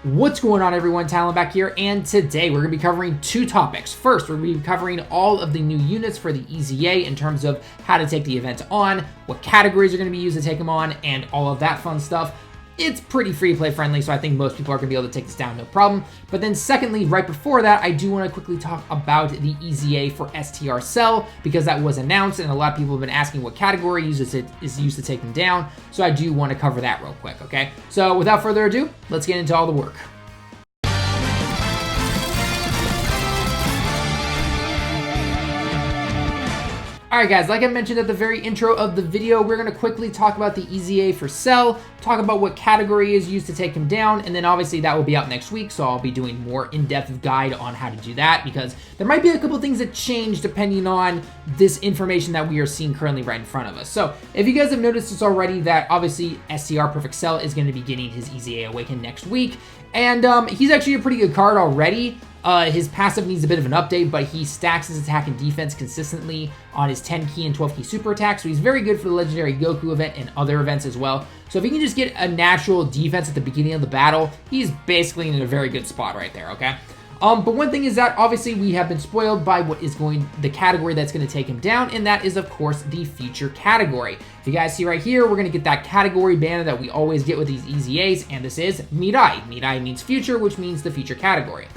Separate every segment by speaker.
Speaker 1: What's going on, everyone? Talon back here, and today we're going to be covering two topics. First, we're going to be covering all of the new units for the EZA in terms of how to take the event on, what categories are going to be used to take them on, and all of that fun stuff. It's pretty free-to-play friendly, so I think most people are going to be able to take this down no problem. But then secondly, right before that, I do want to quickly talk about the EZA for STR Cell, because that was announced, and a lot of people have been asking what category is used to take them down, so I do want to cover that real quick, okay? So without further ado, let's get into all the work. Alright guys, like I mentioned at the very intro of the video, we're going to quickly talk about the EZA for Cell, talk about what category is used to take him down, and then obviously that will be out next week, so I'll be doing more in-depth guide on how to do that, because there might be a couple things that change depending on this information that we are seeing currently right in front of us. So if you guys have noticed this already, that obviously STR Perfect Cell is going to be getting his EZA Awaken next week, and he's actually a pretty good card already. His passive needs a bit of an update, but he stacks his attack and defense consistently on his 10 key and 12 key super attack, so he's very good for the Legendary Goku event and other events as well. So if he can just get a natural defense at the beginning of the battle, he's basically in a very good spot right there, okay? But one thing is that obviously we have been spoiled by what is the category that's going to take him down, and that is of course the future category. If you guys see right here, we're going to get that category banner that we always get with these EZAs, and this is Mirai. Mirai means future, which means the future category.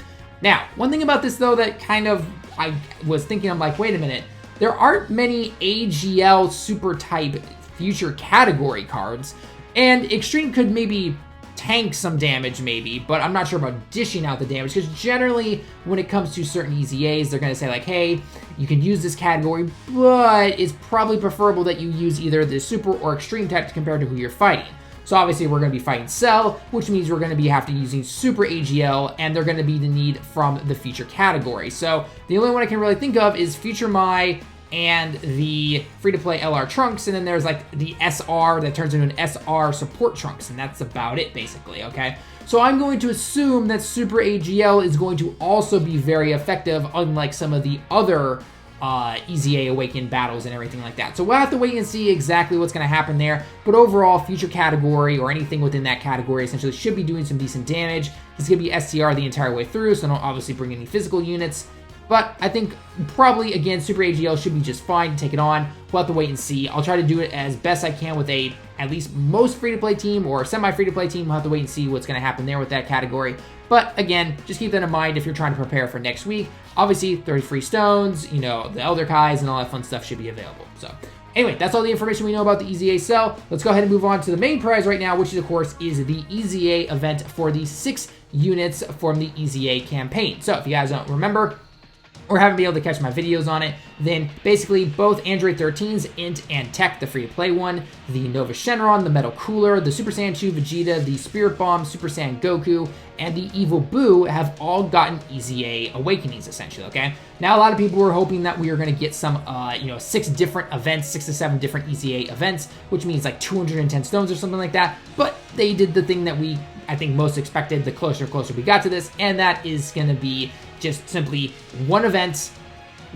Speaker 1: Now, one thing about this though that kind of, I was thinking, I'm like, wait a minute, there aren't many AGL super type future category cards, and Extreme could maybe tank some damage maybe, but I'm not sure about dishing out the damage, because generally when it comes to certain EZAs, they're going to say like, hey, you can use this category, but it's probably preferable that you use either the super or extreme types compared to who you're fighting. So obviously we're going to be fighting Cell, which means we're going to be using Super AGL, and they're going to be the need from the future category. So the only one I can really think of is Future Mai and the free-to-play LR Trunks, and then there's like the SR that turns into an SR Support Trunks, and that's about it basically, okay? So I'm going to assume that Super AGL is going to also be very effective, unlike some of the other EZA Awaken battles and everything like that. So we'll have to wait and see exactly what's going to happen there, but overall, future category or anything within that category essentially should be doing some decent damage. It's going to be STR the entire way through, so don't obviously bring any physical units, but I think probably, again, Super AGL should be just fine to take it on. We'll have to wait and see. I'll try to do it as best I can with at least most free-to-play team or semi-free-to-play team. We'll have to wait and see what's going to happen there with that category. But again, just keep that in mind if you're trying to prepare for next week. Obviously, 30 free stones, you know, the Elder Kais and all that fun stuff should be available. So anyway, that's all the information we know about the EZA Cell. Let's go ahead and move on to the main prize right now, which is, of course, is the EZA event for the 6 units from the EZA campaign. So if you guys don't remember, or haven't been able to catch my videos on it, then basically both Android 13's Int and Tech, the free-to-play one, the Nova Shenron, the Metal Cooler, the Super Saiyan 2 Vegeta, the Spirit Bomb, Super Saiyan Goku, and the Evil Boo have all gotten EZA Awakenings, essentially, okay? Now, a lot of people were hoping that we were going to get some, 6 different events, 6 to 7 different EZA events, which means like 210 stones or something like that, but they did the thing that I think most expected the closer and closer we got to this, and that is going to be just simply one event,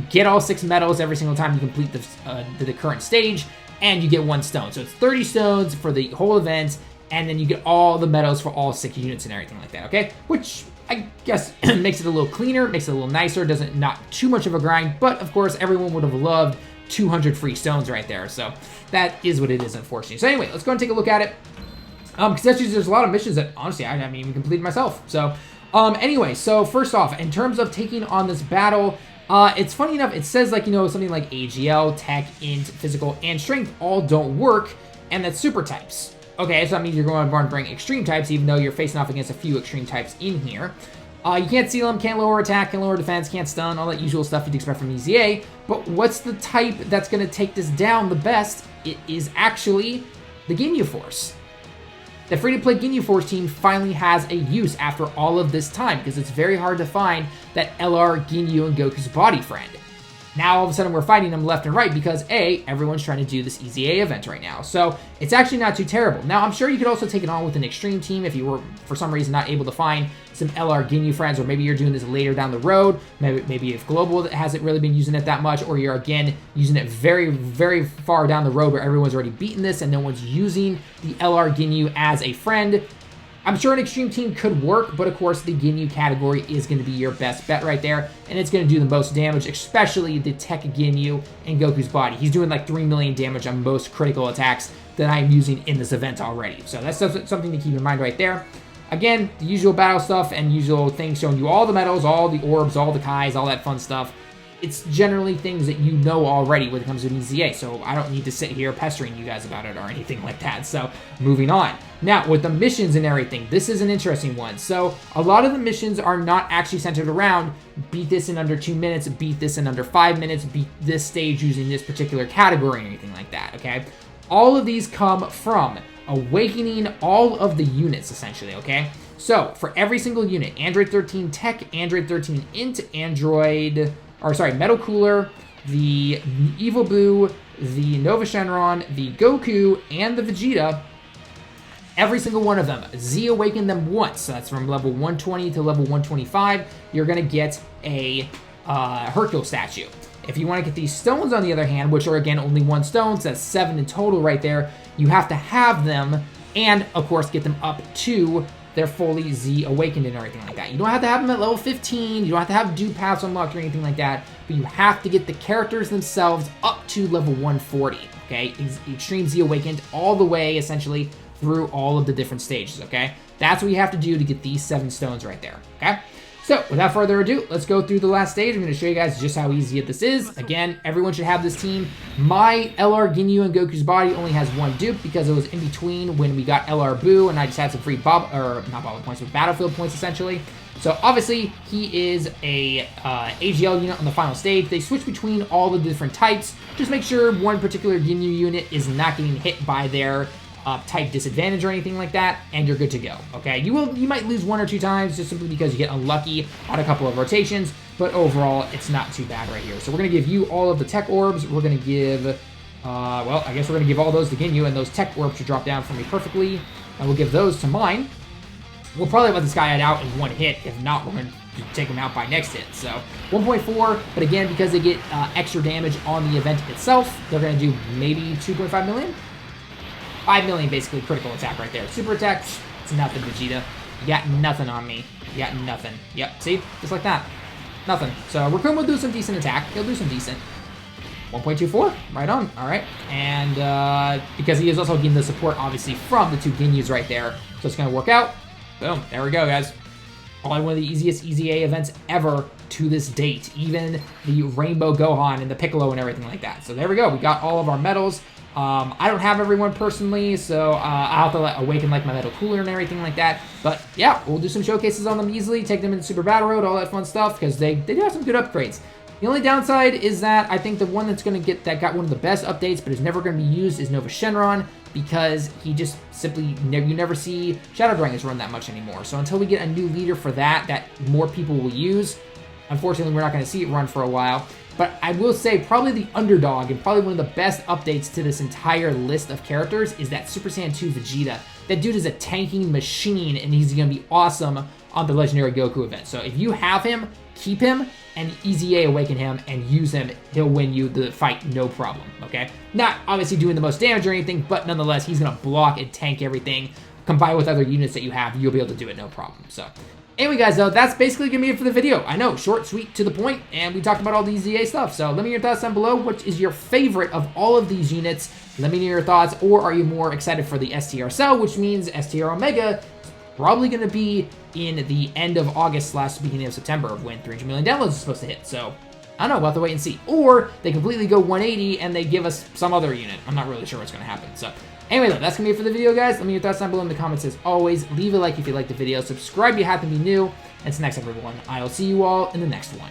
Speaker 1: get all 6 medals every single time you complete the current stage, and you get 1 stone. So it's 30 stones for the whole event, and then you get all the medals for all 6 units and everything like that, okay? Which I guess makes it a little cleaner, makes it a little nicer, not too much of a grind, but of course everyone would have loved 200 free stones right there, so that is what it is, unfortunately. So anyway, let's go and take a look at it, because actually there's a lot of missions that honestly I haven't even completed myself. So anyway, so first off, in terms of taking on this battle, it's funny enough, it says like, something like AGL, Tech, Int, Physical, and Strength all don't work, and that's super types. Okay, so that means you're going to want to bring extreme types, even though you're facing off against a few extreme types in here. You can't seal them, can't lower attack, can't lower defense, can't stun, all that usual stuff you'd expect from EZA, but what's the type that's going to take this down the best? It is actually the Ginyu Force. The free-to-play Ginyu Force team finally has a use after all of this time, because it's very hard to find that LR, Ginyu, and Goku's body friend. Now, all of a sudden, we're fighting them left and right because, A, everyone's trying to do this EZA event right now. So, it's actually not too terrible. Now, I'm sure you could also take it on with an extreme team if you were, for some reason, not able to find some LR Ginyu friends, or maybe you're doing this later down the road. Maybe if Global hasn't really been using it that much, or you're, again, using it very, very far down the road where everyone's already beaten this and no one's using the LR Ginyu as a friend. I'm sure an Extreme Team could work, but of course the Ginyu category is going to be your best bet right there, and it's going to do the most damage, especially the Tech Ginyu and Goku's body. He's doing like 3 million damage on most critical attacks that I'm using in this event already. So that's something to keep in mind right there. Again, the usual battle stuff and usual things showing you all the medals, all the orbs, all the Kais, all that fun stuff. It's generally things that you know already when it comes to an EZA, so I don't need to sit here pestering you guys about it or anything like that. So moving on. Now, with the missions and everything, this is an interesting one. So a lot of the missions are not actually centered around beat this in under 2 minutes, beat this in under 5 minutes, beat this stage using this particular category or anything like that, okay? All of these come from awakening all of the units, essentially, okay? So for every single unit, Android 13 Tech, Android 13 Int, Metal Cooler, the Evil Boo, the Nova Shenron, the Goku, and the Vegeta, every single one of them, Z awaken them once. So that's from level 120 to level 125. You're going to get a Hercule statue. If you want to get these stones, on the other hand, which are, again, only 1 stone, so that's 7 in total right there, you have to have them and, of course, get them up to they're fully Z awakened and everything like that. You don't have to have them at level 15. You don't have to have dupe paths unlocked or anything like that, but you have to get the characters themselves up to level 140, okay? Extreme Z awakened all the way, essentially, through all of the different stages, okay? That's what you have to do to get these 7 stones right there, okay? So, without further ado, let's go through the last stage. I'm going to show you guys just how easy this is. Again, everyone should have this team. My LR Ginyu and Goku's body only has 1 dupe because it was in between when we got LR Boo, and I just had some free Battlefield points, essentially. So, obviously, he is a AGL unit on the final stage. They switch between all the different types. Just make sure one particular Ginyu unit is not getting hit by their type disadvantage or anything like that, and you're good to go, okay? You might lose 1 or 2 times just simply because you get unlucky on a couple of rotations, but overall, it's not too bad right here. So we're going to give you all of the tech orbs. We're going to give, well, I guess we're going to give all those to Ginyu, and those tech orbs should drop down for me perfectly. And we'll give those to mine. We'll probably let this guy out in 1 hit. If not, we're going to take him out by next hit. So 1.4, but again, because they get extra damage on the event itself, they're going to do maybe 2.5 million? 5 million basically critical attack right there. Super attack, it's nothing, Vegeta. You got nothing on me. You got nothing. Yep, see? Just like that. Nothing. So Raccoon will do some decent attack. He'll do some decent. 1.24, right on. All right. And because he is also getting the support, obviously, from the 2 Ginyus right there. So it's going to work out. Boom. There we go, guys. Probably one of the easiest EZA events ever to this date. Even the Rainbow Gohan and the Piccolo and everything like that. So there we go. We got all of our medals. I don't have everyone personally, so I'll have to awaken like my Metal Cooler and everything like that. But yeah, we'll do some showcases on them easily, take them into Super Battle Road, all that fun stuff, because they do have some good upgrades. The only downside is that I think the one that's going to get that got one of the best updates but is never going to be used is Nova Shenron, because he just simply, you never see Shadow Dragons run that much anymore. So until we get a new leader for that more people will use, unfortunately we're not going to see it run for a while. But I will say probably the underdog and probably one of the best updates to this entire list of characters is that Super Saiyan 2 Vegeta. That dude is a tanking machine, and he's going to be awesome on the Legendary Goku event. So if you have him, keep him, and EZA awaken him and use him. He'll win you the fight, no problem, okay? Not obviously doing the most damage or anything, but nonetheless, he's going to block and tank everything. Combined with other units that you have, you'll be able to do it no problem. So anyway, guys, though, that's basically going to be it for the video. I know, short, sweet, to the point, and we talked about all the EZA stuff. So let me know your thoughts down below. What is your favorite of all of these units? Let me know your thoughts, or are you more excited for the STR Cell, which means STR Omega is probably going to be in the end of August / beginning of September when 300 million downloads is supposed to hit. So I don't know, we'll have to wait and see. Or they completely go 180 and they give us some other unit. I'm not really sure what's going to happen. So anyway, though, that's going to be it for the video, guys. Let me know your thoughts down below in the comments as always. Leave a like if you liked the video. Subscribe if you happen to be new. And until next time, everyone, I'll see you all in the next one.